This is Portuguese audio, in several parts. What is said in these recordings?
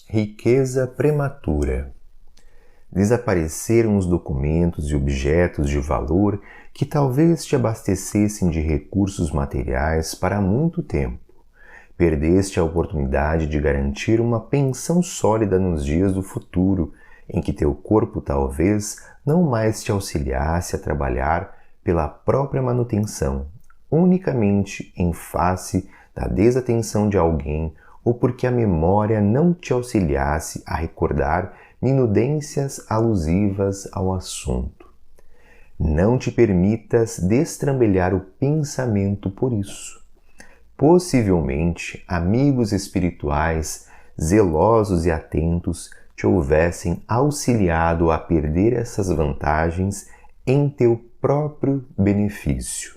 Riqueza prematura. Desapareceram os documentos e objetos de valor que talvez te abastecessem de recursos materiais para muito tempo. Perdeste a oportunidade de garantir uma pensão sólida nos dias do futuro, em que teu corpo talvez não mais te auxiliasse a trabalhar pela própria manutenção, unicamente em face da desatenção de alguém ou porque a memória não te auxiliasse a recordar minudências alusivas ao assunto. Não te permitas destrambelhar o pensamento por isso. Possivelmente, amigos espirituais, zelosos e atentos, te houvessem auxiliado a perder essas vantagens em teu próprio benefício.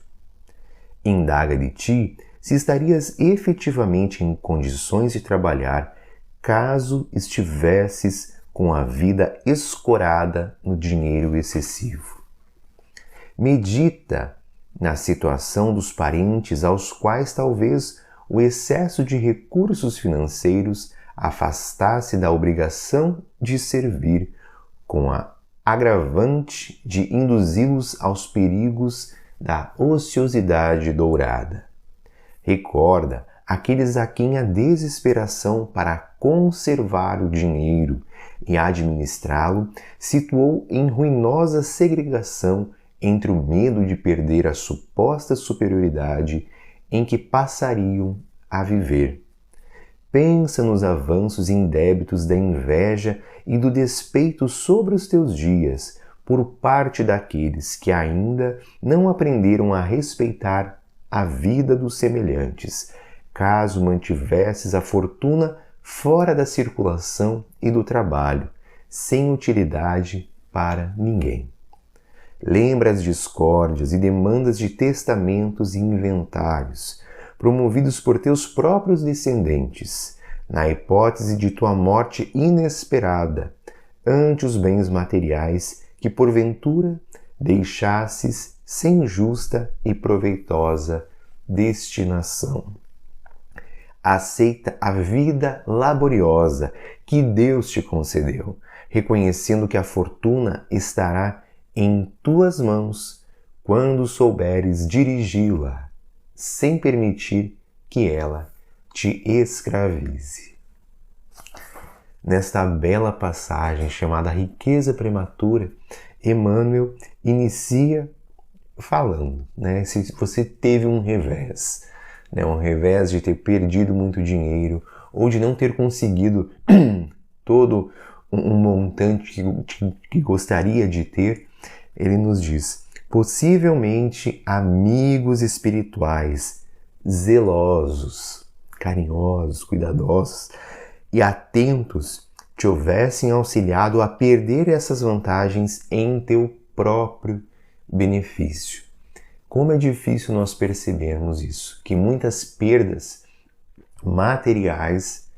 Indaga de ti se estarias efetivamente em condições de trabalhar caso estivesses com a vida escorada no dinheiro excessivo. Medita na situação dos parentes aos quais talvez o excesso de recursos financeiros afastasse da obrigação de servir, com a agravante de induzi-los aos perigos da ociosidade dourada. Recorda aqueles a quem a desesperação para conservar o dinheiro e administrá-lo situou em ruinosa segregação entre o medo de perder a suposta superioridade em que passariam a viver. Pensa nos avanços indébitos da inveja e do despeito sobre os teus dias por parte daqueles que ainda não aprenderam a respeitar a vida dos semelhantes, caso mantivesses a fortuna fora da circulação e do trabalho, sem utilidade para ninguém. Lembra as discórdias e demandas de testamentos e inventários, promovidos por teus próprios descendentes, na hipótese de tua morte inesperada, ante os bens materiais que porventura deixasses sem justa e proveitosa destinação. Aceita a vida laboriosa que Deus te concedeu, reconhecendo que a fortuna estará em tuas mãos quando souberes dirigi-la, sem permitir que ela te escravize. Nesta bela passagem chamada Riqueza Prematura, Emmanuel inicia falando, se você teve um revés, um revés de ter perdido muito dinheiro ou de não ter conseguido todo um montante que gostaria de ter, ele nos diz: possivelmente amigos espirituais, zelosos, carinhosos, cuidadosos e atentos te houvessem auxiliado a perder essas vantagens em teu próprio benefício. Como é difícil nós percebermos isso, que muitas perdas materiais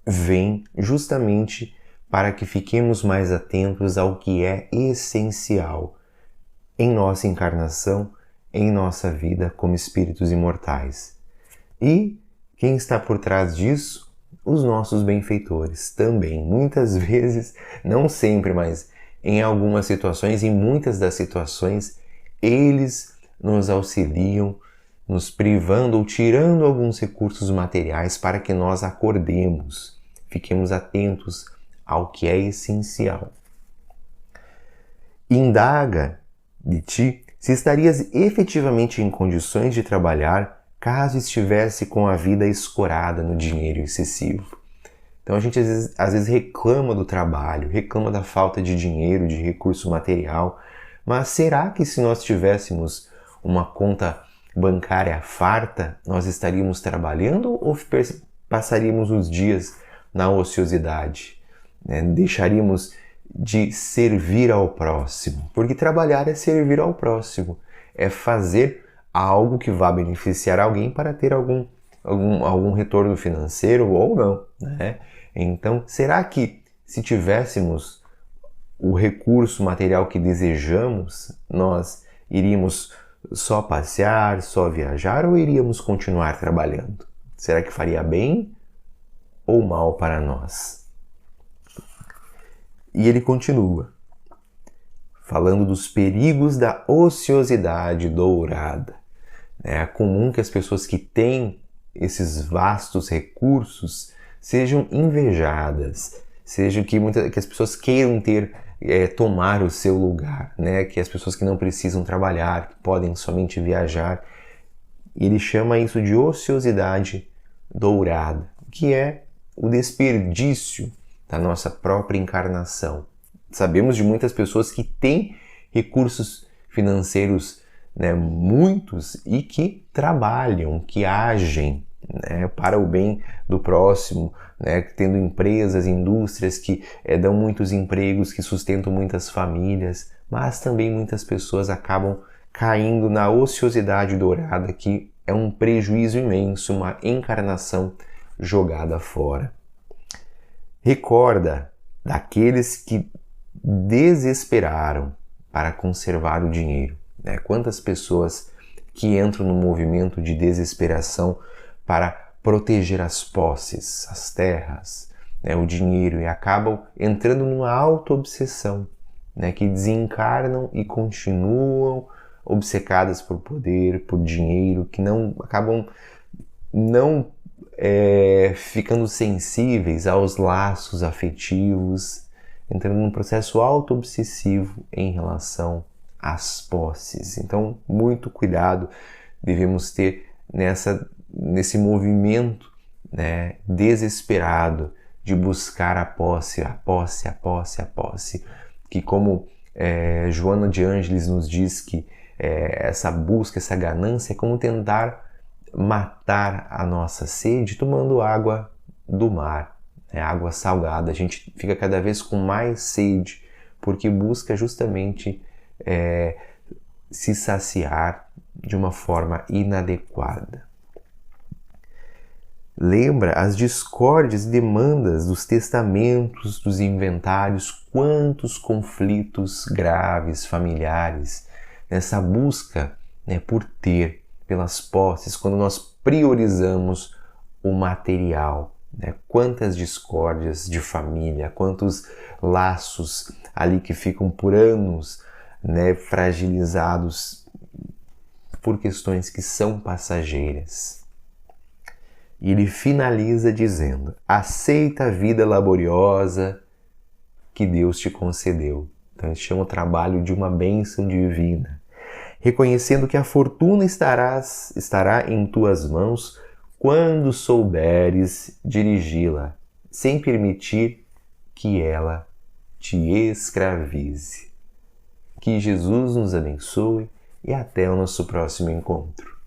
vêm justamente para que fiquemos mais atentos ao que é essencial em nossa encarnação, em nossa vida como espíritos imortais. E quem está por trás disso? Os nossos benfeitores também. Muitas vezes, não sempre, mas em algumas situações, em muitas das situações, eles nos auxiliam, nos privando ou tirando alguns recursos materiais para que nós acordemos, fiquemos atentos ao que é essencial. Indaga de ti se estarias efetivamente em condições de trabalhar caso estivesse com a vida escorada no dinheiro excessivo. Então a gente às vezes reclama do trabalho, reclama da falta de dinheiro, de recurso material, mas será que se nós tivéssemos uma conta bancária farta, nós estaríamos trabalhando ou passaríamos os dias na ociosidade? Deixaríamos de servir ao próximo, porque trabalhar é servir ao próximo, é fazer algo que vá beneficiar alguém para ter algum retorno financeiro ou não, Então, será que se tivéssemos o recurso material que desejamos, nós iríamos só passear, só viajar ou iríamos continuar trabalhando? Será que faria bem ou mal para nós? E ele continua, falando dos perigos da ociosidade dourada. É comum que as pessoas que têm esses vastos recursos sejam invejadas, seja que as pessoas queiram tomar o seu lugar, né? Que as pessoas que não precisam trabalhar, que podem somente viajar. E ele chama isso de ociosidade dourada, que é o desperdício da nossa própria encarnação. Sabemos de muitas pessoas que têm recursos financeiros, né, muitos, e que trabalham, que agem, né, para o bem do próximo, né, tendo empresas, indústrias que dão muitos empregos, que sustentam muitas famílias, mas também muitas pessoas acabam caindo na ociosidade dourada, que é um prejuízo imenso, uma encarnação jogada fora. Recorda daqueles que desesperaram para conservar o dinheiro, né? Quantas pessoas que entram no movimento de desesperação para proteger as posses, as terras, né, o dinheiro, e acabam entrando numa auto-obsessão, né, que desencarnam e continuam obcecadas por poder, por dinheiro, que acabam não ficando sensíveis aos laços afetivos, entrando num processo auto-obsessivo em relação às posses. Então, muito cuidado devemos ter nesse movimento, né, desesperado de buscar a posse, a posse, a posse, a posse. Que como Joana de Ângeles nos diz que essa busca, essa ganância é como tentar matar a nossa sede tomando água do mar, água salgada. A gente fica cada vez com mais sede porque busca justamente se saciar de uma forma inadequada. Lembra as discórdias e demandas dos testamentos, dos inventários, quantos conflitos graves familiares nessa busca, né, por ter, pelas posses, quando nós priorizamos o material, né? Quantas discórdias de família, quantos laços ali que ficam por anos, né, fragilizados por questões que são passageiras. E ele finaliza dizendo: aceita a vida laboriosa que Deus te concedeu. Então ele chama o trabalho de uma bênção divina, reconhecendo que a fortuna estará em tuas mãos quando souberes dirigi-la, sem permitir que ela te escravize. Que Jesus nos abençoe e até o nosso próximo encontro.